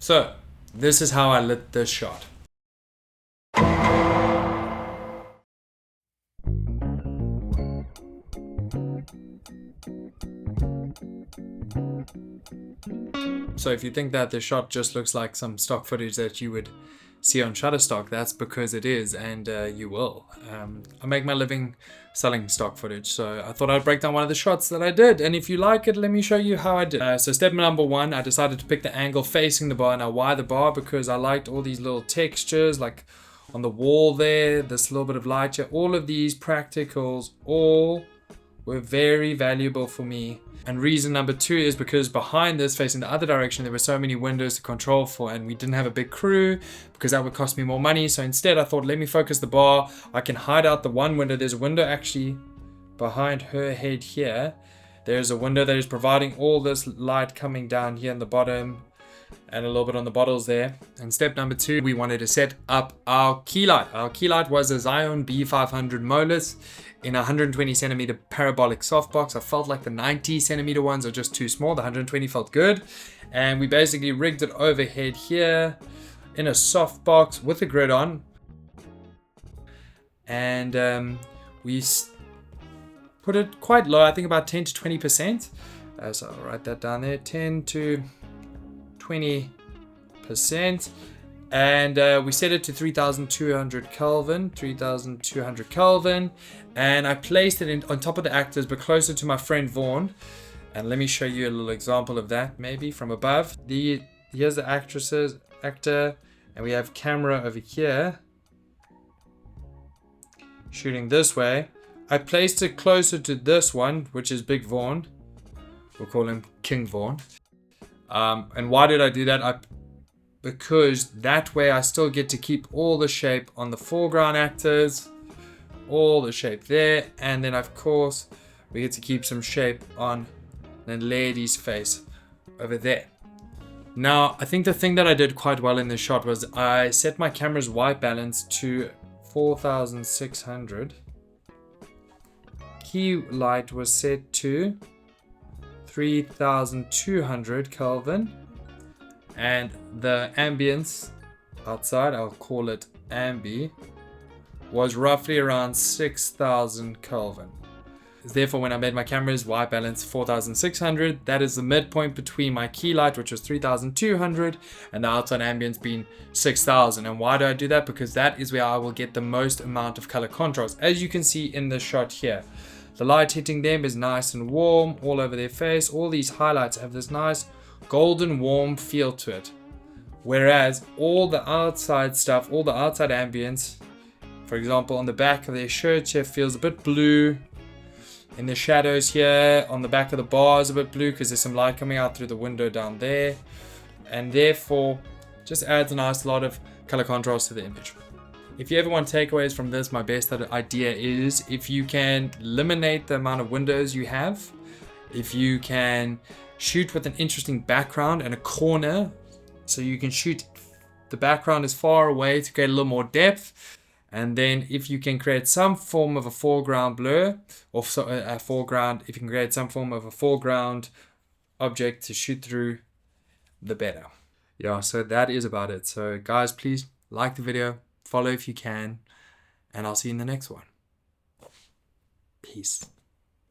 So this is how I lit this shot. So if you think that the shot just looks like some stock footage that you would see on Shutterstock, that's because it is, and you will. I make my living selling stock footage, so I thought I'd break down one of the shots that I did, and if you like it, let me show you how I did. So step number one, I decided to pick the angle facing the bar. Now why the bar? Because I liked all these little textures, like on the wall there, this little bit of light here. All of these practicals all were very valuable for me. And reason number two is because behind this, facing the other direction, there were so many windows to control for, and we didn't have a big crew because that would cost me more money. So instead I thought, let me focus the bar. I can hide out the one window. There's a window actually behind her head here. There's a window that is providing all this light coming down here in the bottom and a little bit on the bottles there. And step number two, we wanted to set up our key light. Our key light was a Zeiss B500 Molus in a 120 centimeter parabolic softbox. I felt like the 90 centimeter ones are just too small. The 120 felt good. And we basically rigged it overhead here in a softbox with a grid on. And we put it quite low, I think about 10 to 20%. So I'll write that down there, 10 to 20%, and we set it to 3200 Kelvin, and I placed it on top of the actors but closer to my friend Vaughn. And let me show you a little example of that, maybe from above. Here's the actor, and we have camera over here shooting this way. I placed it closer to this one, which is Big Vaughn. We'll call him King Vaughn. And why did I do that? Because that way I still get to keep all the shape on the foreground actors, all the shape there, and then of course we get to keep some shape on the lady's face over there. Now I think the thing that I did quite well in this shot was I set my camera's white balance to 4600. Key light was set to 3200 Kelvin, and the ambience outside, I'll call it ambi, was roughly around 6000 Kelvin. Therefore, when I made my camera's white balance 4600, that is the midpoint between my key light, which was 3200, and the outside ambience being 6000. And why do I do that? Because that is where I will get the most amount of color contrast, as you can see in this shot here. The light hitting them is nice and warm all over their face. All these highlights have this nice golden warm feel to it. Whereas all the outside stuff, all the outside ambience, for example, on the back of their shirts here feels a bit blue. In the shadows here, on the back of the bar is a bit blue because there's some light coming out through the window down there. And therefore, just adds a nice lot of color contrast to the image. If you ever want takeaways from this, my best idea is if you can eliminate the amount of windows you have, if you can shoot with an interesting background and a corner, so you can shoot the background as far away to create a little more depth, and then if you can create some form of a foreground blur, or a foreground, if you can create some form of a foreground object to shoot through, the better. Yeah, so that is about it. So guys, please like the video, follow if you can, and I'll see you in the next one. Peace.